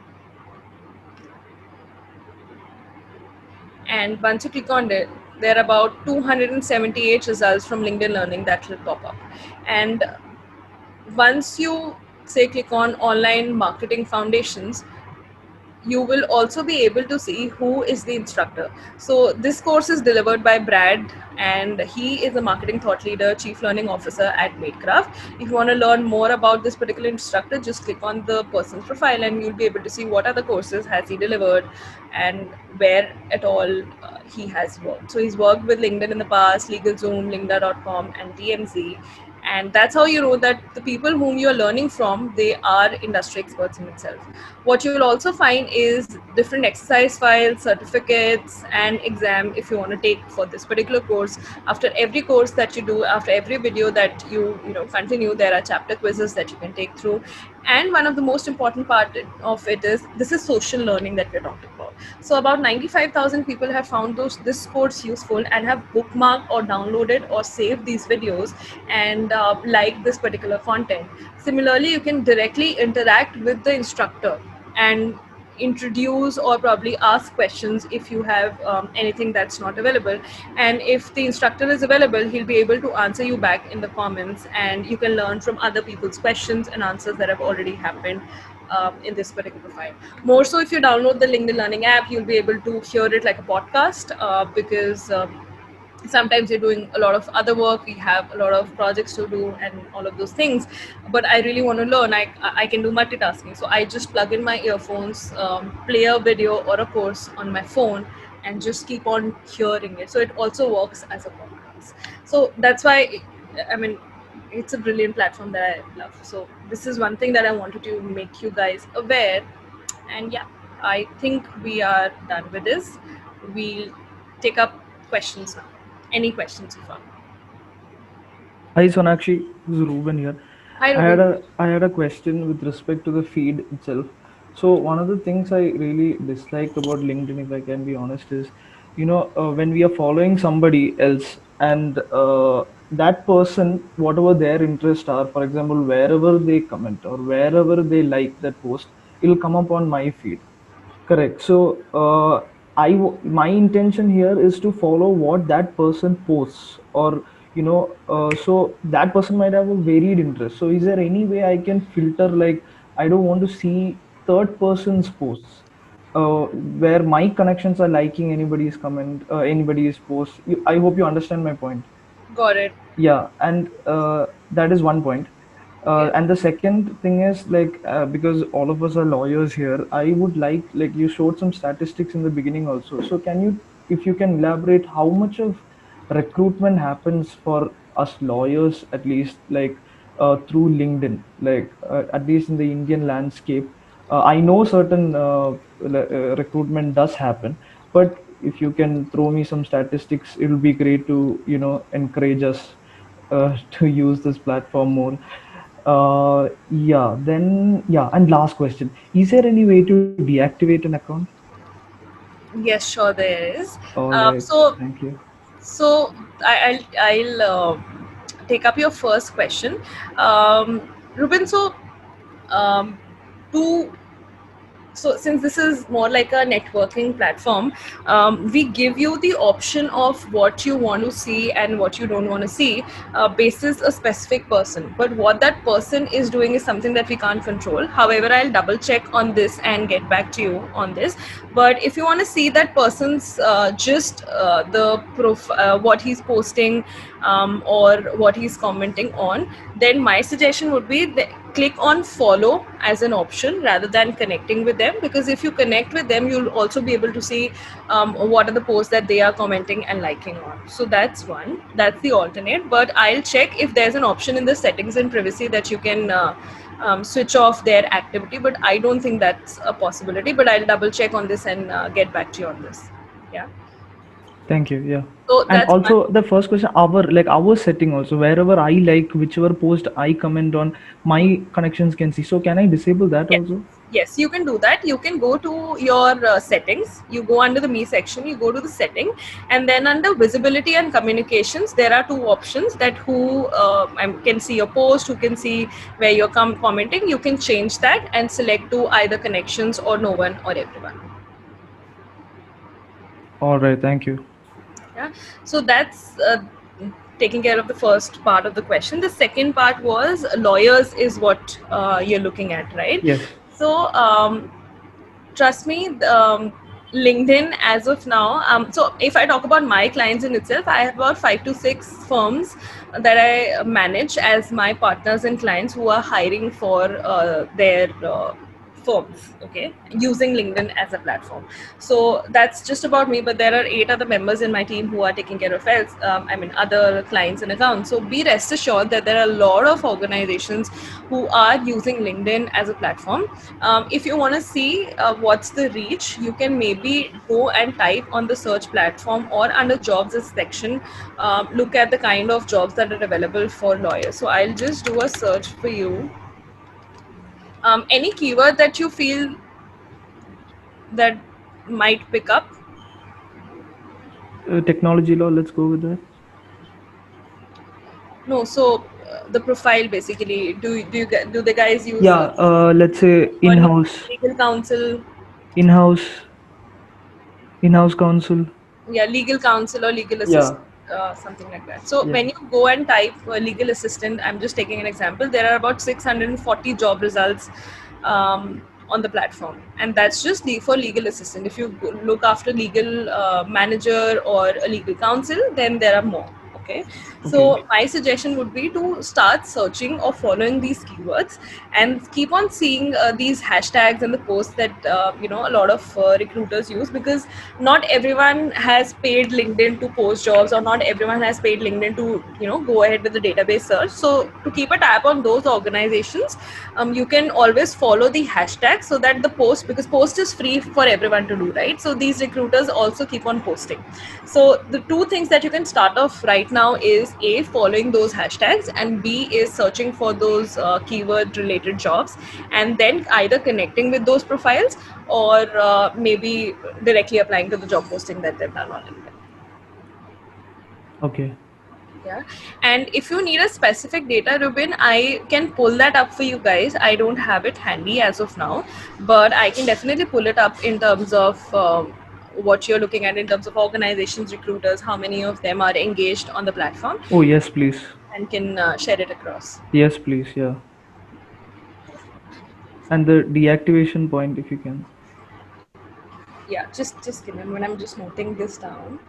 and once you click on it, there are about 278 results from LinkedIn Learning that will pop up. And once you say click on online marketing foundations, you will also be able to see who is the instructor. So this course is delivered by Brad, and he is a marketing thought leader, chief learning officer at Madecraft. If you want to learn more about this particular instructor, just click on the person's profile and you'll be able to see what other courses has he delivered and where at all he has worked. So he's worked with LinkedIn in the past, LegalZoom, Lynda.com, and DMZ. And that's how you know that the people whom you're learning from, they are industry experts in itself. What you will also find is different exercise files, certificates, and exam if you want to take for this particular course. After every course that you do, after every video that you continue, there are chapter quizzes that you can take through. And one of the most important part of it is, this is social learning that we're talking about. So about 95,000 people have found this course useful and have bookmarked or downloaded or saved these videos and like this particular content. Similarly, you can directly interact with the instructor and introduce or probably ask questions if you have anything that's not available. And if the instructor is available, he'll be able to answer you back in the comments, and you can learn from other people's questions and answers that have already happened in this particular file. More so, if you download the LinkedIn Learning app, you'll be able to hear it like a podcast because sometimes you're doing a lot of other work, we have a lot of projects to do and all of those things, but I really want to learn. I can do multitasking, so I just plug in my earphones, play a video or a course on my phone, and just keep on hearing it. So it also works as a podcast. So that's why, it's a brilliant platform that I love. So this is one thing that I wanted to make you guys aware. And yeah, I think we are done with this. We'll take up questions now. Any questions so far? Hi Sonakshi, this is Ruben here. Hi, Ruben. I had a question with respect to the feed itself. So one of the things I really dislike about LinkedIn, if I can be honest, is when we are following somebody else and that person, whatever their interests are, for example, wherever they comment or wherever they like that post, it'll come up on my feed. Correct. So, my intention here is to follow what that person posts, or so that person might have a varied interest. So, is there any way I can filter? Like, I don't want to see third person's posts, where my connections are liking anybody's comment, anybody's post. I hope you understand my point. Got it. Yeah, and that is one point. And the second thing is, like, because all of us are lawyers here, I would like you showed some statistics in the beginning also. So can you, if you can elaborate, how much of recruitment happens for us lawyers, at least, like, through LinkedIn, like, at least in the Indian landscape? I know certain recruitment does happen, but if you can throw me some statistics, it will be great to encourage us to use this platform more. Yeah, and last question: is there any way to deactivate an account? Yes, sure there is. All right, So thank you. So I'll take up your first question, Ruben. Um, to so since this is more like a networking platform, we give you the option of what you want to see and what you don't want to see, basis a specific person. But what that person is doing is something that we can't control. However, I'll double check on this and get back to you on this. But if you want to see that person's what he's posting, or what he's commenting on, then my suggestion would be click on follow as an option rather than connecting with them, because if you connect with them, you'll also be able to see what are the posts that they are commenting and liking on. So that's the alternate. But I'll check if there's an option in the settings and privacy that you can switch off their activity, but I don't think that's a possibility. But I'll double check on this and get back to you on this. Yeah. Thank you. Yeah. So And that's also the first question, our setting also, wherever I like, whichever post I comment on, my connections can see. So can I disable that also? Yes, you can do that. You can go to your settings. You go under the Me section, you go to the setting, and then under visibility and communications, there are two options that who can see your post, who can see where you're commenting. You can change that and select to either connections or no one or everyone. All right. Thank you. Yeah. So that's taking care of the first part of the question. The second part was lawyers is what you're looking at, right? Yes. So trust me, LinkedIn as of now, so if I talk about my clients in itself, I have about 5 to 6 firms that I manage as my partners and clients who are hiring for their firms, okay, using LinkedIn as a platform. So that's just about me, but there are 8 other members in my team who are taking care of other clients and accounts. So be rest assured that there are a lot of organizations who are using LinkedIn as a platform. If you want to see what's the reach, you can maybe go and type on the search platform or under jobs section, look at the kind of jobs that are available for lawyers. So I'll just do a search for you. Any keyword that you feel that might pick up? Technology law. Let's go with that. No, so the profile basically. Do the guys use? Yeah. Let's say in-house. Legal counsel. In-house counsel. Yeah, legal counsel or legal assistant. Something like that. So when you go and type legal assistant, I'm just taking an example, there are about 640 job results on the platform, and that's just for legal assistant. If you look after legal manager or a legal counsel, then there are more. Okay. So my suggestion would be to start searching or following these keywords and keep on seeing these hashtags and the posts that a lot of recruiters use, because not everyone has paid LinkedIn to post jobs, or not everyone has paid LinkedIn to go ahead with the database search. So to keep a tab on those organizations, you can always follow the hashtag, so that the post, because post is free for everyone to do, right? So these recruiters also keep on posting. So the two things that you can start off right now is A, following those hashtags, and B is searching for those keyword related jobs, and then either connecting with those profiles or maybe directly applying to the job posting that they've done on LinkedIn. Okay. Yeah, and if you need a specific data, Ruben, I can pull that up for you guys. I don't have it handy as of now, but I can definitely pull it up in terms of what you're looking at in terms of organizations, recruiters, how many of them are engaged on the platform, Oh yes, please. and can share it across. Yes, please. Yeah. And the deactivation point, if you can. Yeah, just give me a moment. I'm just noting this down.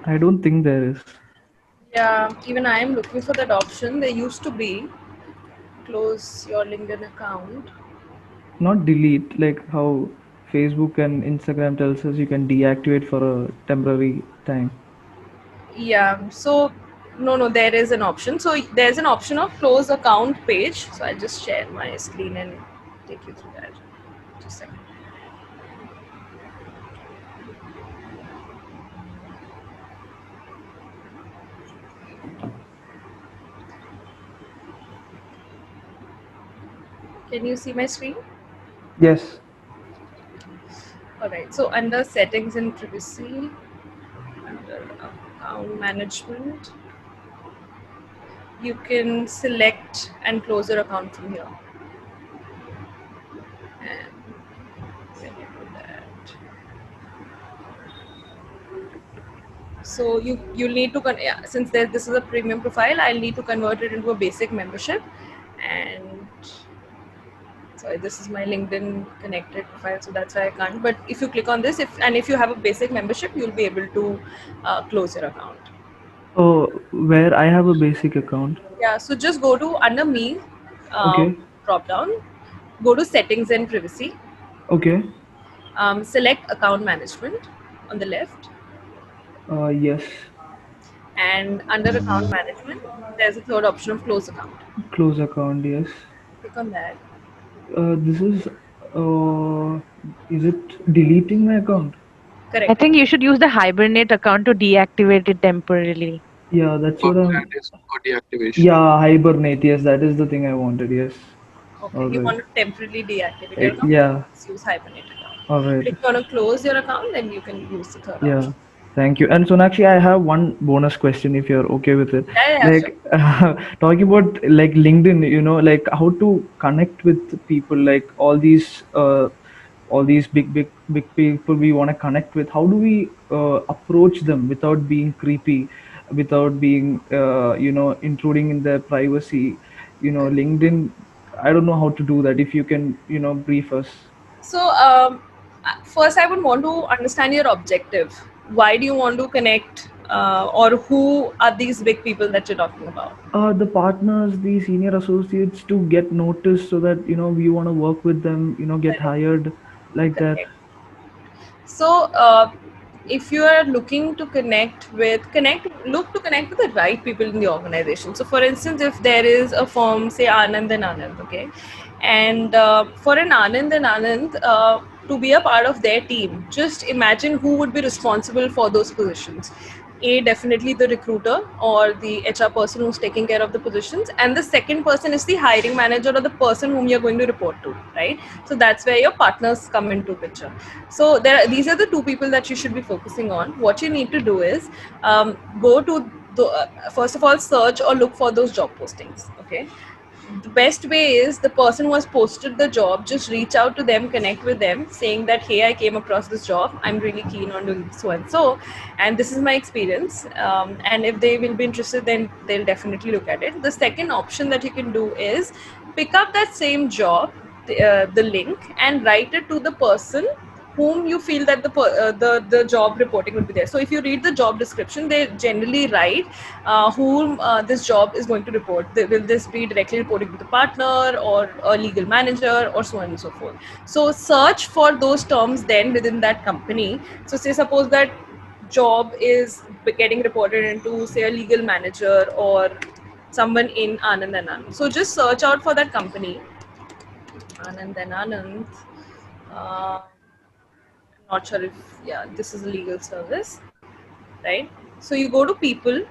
I don't think there is. Yeah, even I am looking for that option. There used to be close your LinkedIn account. Not delete, like how Facebook and Instagram tells us you can deactivate for a temporary time. Yeah, so no, there is an option. So there's an option of close account page. So I'll just share my screen and take you through that. Just a second. Can you see my screen? Yes. Alright, so under settings and privacy, under account management, you can select and close your account from here. And when you do that, so you'll need to since this is a premium profile, I'll need to convert it into a basic membership. And sorry, this is my LinkedIn connected profile, so that's why I can't. But if you click on this, if you have a basic membership, you'll be able to close your account. Oh, where I have a basic account. Yeah, so just go to under me, Okay. drop down, go to settings and privacy, Okay. select account management on the left, Yes. and under account management, there's a third option of close account. Close account. Yes. Click on that. This is it deleting my account? Correct. I think you should use the Hibernate account to deactivate it temporarily. Yeah, that's what I'm. That is for deactivation. Yeah, Hibernate. Yes, that is the thing I wanted. Yes. Okay, All you right. want to temporarily deactivate your account? Yeah. Just use Hibernate account. All right. If you want to close your account, then you can use the third Yeah. option. Thank you. And Sonakshi, I have one bonus question if you're okay with it. Yeah, Like talking about like LinkedIn, like how to connect with people, like all these big people we want to connect with. How do we approach them without being creepy, without being intruding in their privacy? LinkedIn, I don't know how to do that. If you can, brief us. So first, I would want to understand your objective. Why do you want to connect, or who are these big people that you're talking about? The partners, the senior associates, to get noticed so that we want to work with them, get hired, like that. So if you are looking to connect with the right people in the organization. So for instance, if there is a firm, say Anand and Anand, okay, and for an Anand and Anand to be a part of their team, just imagine who would be responsible for those positions. Definitely the recruiter or the HR person who's taking care of the positions, and the second person is the hiring manager or the person whom you're going to report to, right? So that's where your partners come into picture. So these are the two people that you should be focusing on. What you need to do is go to first of all, search or look for those job postings, okay? The best way is the person who has posted the job, just reach out to them, connect with them, saying that, hey, I came across this job, I'm really keen on doing so and so, and this is my experience. And if they will be interested, then they'll definitely look at it. The second option that you can do is pick up that same job, the link, and write it to the person whom you feel that the job reporting will be there. So if you read the job description, they generally write whom this job is going to report. Will this be directly reporting to the partner or a legal manager or so on and so forth. So search for those terms then within that company. So say suppose that job is getting reported into say a legal manager or someone in Anand and Anand. So just search out for that company, Anand and Anand. Not sure if this is a legal service, right? So you go to people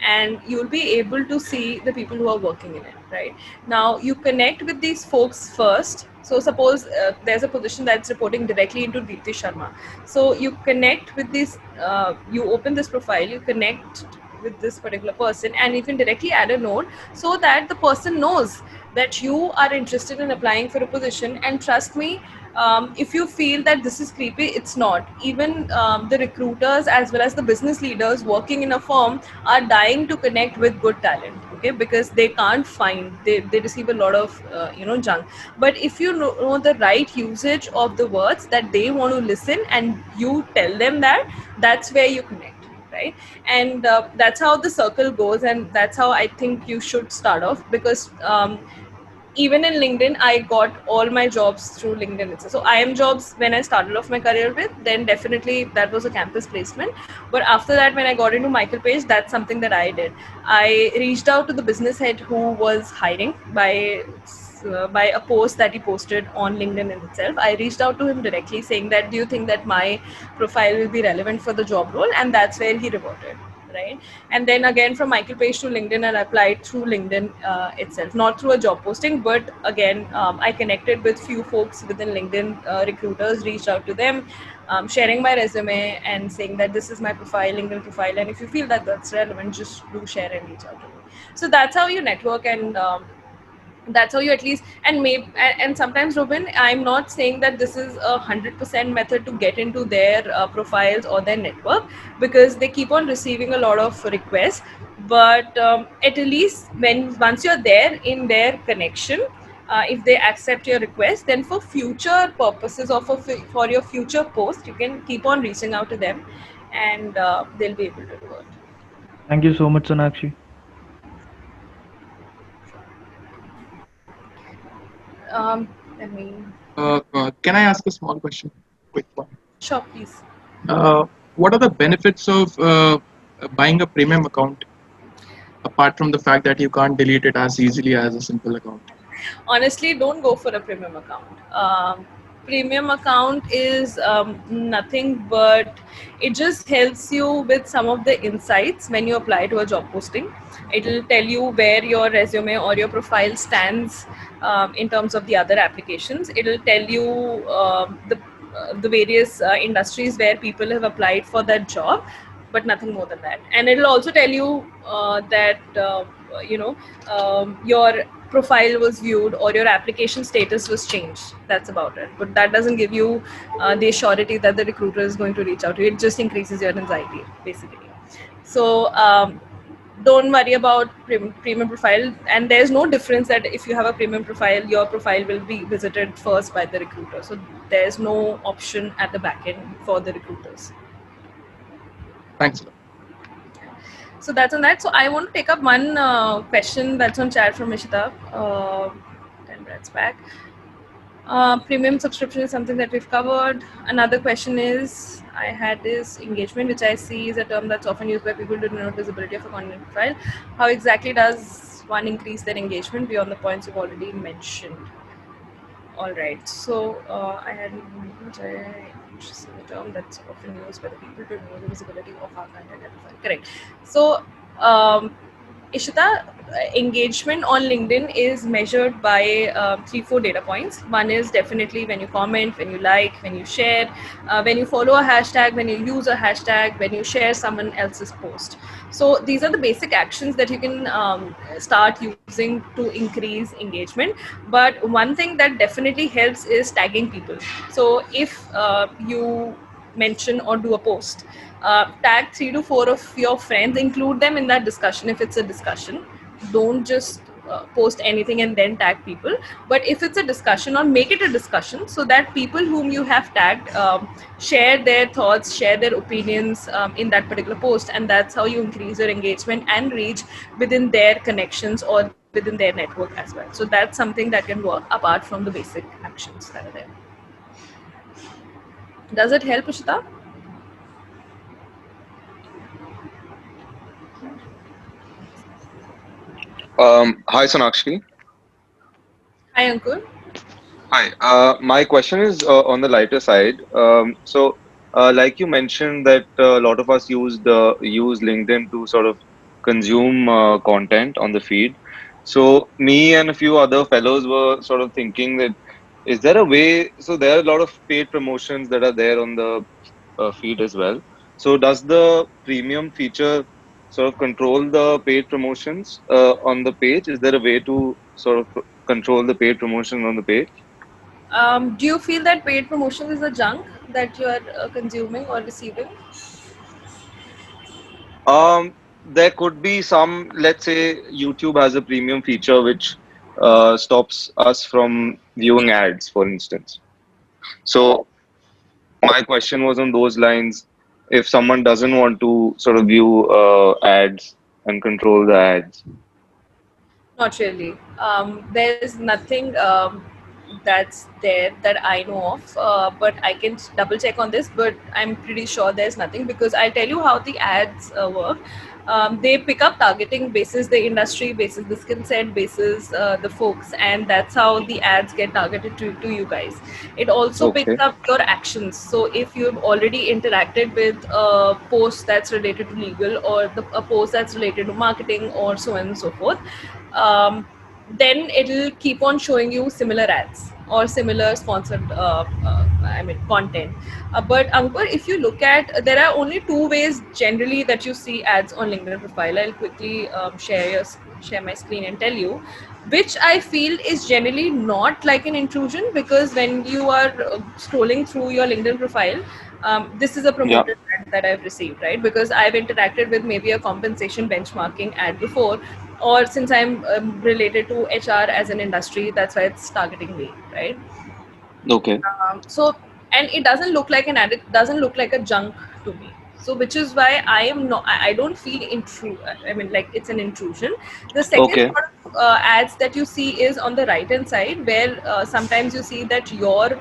and you'll be able to see the people who are working in it, right? Now you connect with these folks first. So suppose there's a position that's reporting directly into Deepti Sharma. So you connect with this, you open this profile, you connect with this particular person, and you can directly add a note so that the person knows that you are interested in applying for a position. And trust me, if you feel that this is creepy, it's not. Even the recruiters as well as the business leaders working in a firm are dying to connect with good talent, okay, because they can't find, they receive a lot of junk. But if you know the right usage of the words that they want to listen and you tell them that, that's where you connect, right? And that's how the circle goes, and that's how I think you should start off. Because even in LinkedIn, I got all my jobs through LinkedIn itself. So IIM Jobs, when I started off my career with, then definitely that was a campus placement. But after that, when I got into Michael Page, that's something that I did. I reached out to the business head who was hiring by a post that he posted on LinkedIn in itself. I reached out to him directly saying that, do you think that my profile will be relevant for the job role? And that's where he reverted, right? And then again from Michael Page to LinkedIn, and applied through LinkedIn itself, not through a job posting, but again I connected with few folks within LinkedIn, recruiters, reached out to them, sharing my resume and saying that this is my profile, LinkedIn profile, and if you feel that that's relevant, just do share and reach out to me. So that's how you network, and that's how you at least, and sometimes, Robin, I'm not saying that this is 100% method to get into their profiles or their network, because they keep on receiving a lot of requests. But at least once you're there in their connection, if they accept your request, then for future purposes or for your future post, you can keep on reaching out to them, and they'll be able to do it. Thank you so much, Sonakshi. Can I ask a small question? Quick one. Sure, please. What are the benefits of buying a premium account, apart from the fact that you can't delete it as easily as a simple account? Honestly, don't go for a premium account. Premium account is nothing but it just helps you with some of the insights when you apply to a job posting. It'll tell you where your resume or your profile stands in terms of the other applications. It'll tell you the various industries where people have applied for that job, but nothing more than that. And it'll also tell you that your profile was viewed or your application status was changed. That's about it. But that doesn't give you the surety that the recruiter is going to reach out to you. It just increases your anxiety, basically. So don't worry about premium profile. And there's no difference that if you have a premium profile, your profile will be visited first by the recruiter. So there's no option at the back end for the recruiters. Thanks. So that's on that. So I want to take up one question that's on chat from Ishita. 10 minutes back. Premium subscription is something that we've covered. Another question is, I had this engagement, which I see is a term that's often used by people to denote visibility of a content profile. How exactly does one increase their engagement beyond the points you've already mentioned? All right. So I had a term that's often used by the people to know the visibility of our content. Correct. So Ishita, engagement on LinkedIn is measured by 3-4 data points. One is definitely when you comment, when you like, when you share, when you follow a hashtag, when you use a hashtag, when you share someone else's post. So these are the basic actions that you can start using to increase engagement. But one thing that definitely helps is tagging people. So if you mention or do a post, tag 3 to 4 of your friends, include them in that discussion if it's a discussion. Don't just post anything and then tag people. But if it's a discussion, or make it a discussion so that people whom you have tagged share their thoughts, share their opinions in that particular post, and that's how you increase your engagement and reach within their connections or within their network as well. So that's something that can work apart from the basic actions that are there. Does it help, Ishita? Hi, Sonakshi. Hi, Ankur. Hi. My question is on the lighter side. Like you mentioned that a lot of us use LinkedIn to sort of consume content on the feed. So me and a few other fellows were sort of thinking that is there a way? So there are a lot of paid promotions that are there on the feed as well. So does the premium feature sort of control the paid promotions on the page? Is there a way to sort of control the paid promotion on the page? Do you feel that paid promotion is a junk that you are consuming or receiving? There could be some, let's say YouTube has a premium feature which stops us from viewing ads, for instance. So my question was on those lines. If someone doesn't want to sort of view ads and control the ads. Not really. There's nothing that's there that I know of, but I can double check on this. But I'm pretty sure there's nothing, because I'll tell you how the ads work. They pick up targeting basis the industry, basis the skill set, basis the folks, and that's how the ads get targeted to you guys. It also picks Okay. up your actions. So if you've already interacted with a post that's related to legal, or a post that's related to marketing, or so on and so forth, then it'll keep on showing you similar ads or similar sponsored content. But Ankur, if you look at, there are only two ways generally that you see ads on LinkedIn profile. I'll quickly share my screen and tell you, which I feel is generally not like an intrusion, because when you are scrolling through your LinkedIn profile, this is a Yeah. promoted ad that I've received, right? Because I've interacted with maybe a compensation benchmarking ad before, or since I'm related to HR as an industry, that's why it's targeting me, right? Okay. So, and it doesn't look like an ad, it doesn't look like a junk to me. So, which is why I don't feel I mean, like it's an intrusion. The second Okay. sort of ads that you see is on the right hand side, where sometimes you see that your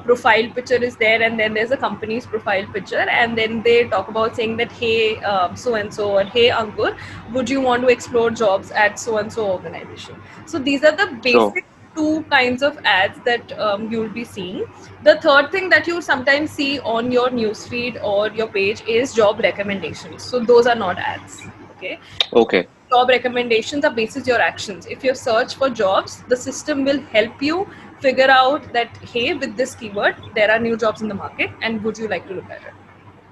profile picture is there, and then there's a company's profile picture, and then they talk about saying that, hey, so and so, or hey, Ankur, would you want to explore jobs at so and so organization? So, these are the Sure. basic two kinds of ads that you'll be seeing. The third thing that you sometimes see on your newsfeed or your page is job recommendations. So those are not ads. Okay. Okay. Job recommendations are basis your actions. If you search for jobs, the system will help you figure out that, hey, with this keyword, there are new jobs in the market, and would you like to look at it?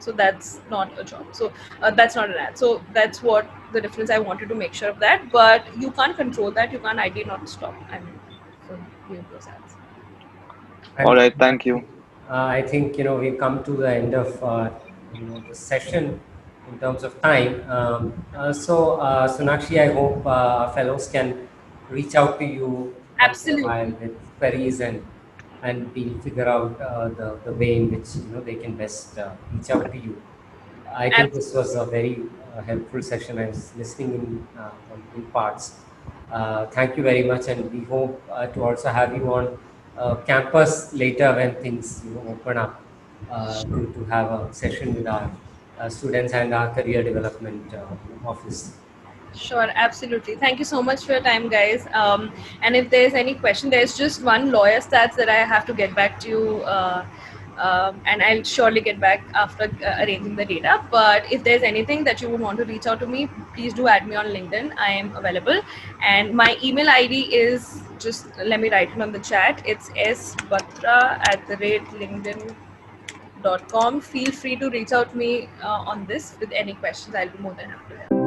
So that's not a job. So that's not an ad. So that's what the difference. I wanted to make sure of that, but you can't control that. You can't ideally not stop. Those ads. All right. Thank you. I think we've come to the end of the session in terms of time. Sonakshi, I hope our fellows can reach out to you once in a while with queries, and we'll figure out the way in which they can best reach out to you. I think this was a very helpful session. I was listening in parts. Thank you very much, and we hope to also have you on campus later when things open up to have a session with our students and our career development office. Sure, absolutely. Thank you so much for your time, guys. And if there's any question, there's just one lawyer stats that I have to get back to you, and I'll surely get back after arranging the data. But if there's anything that you would want to reach out to me, please do add me on LinkedIn. I am available, and my email ID is, just let me write it on the chat. It's sbatra@linkedin.com. Feel free to reach out to me on this with any questions. I'll be more than happy to help.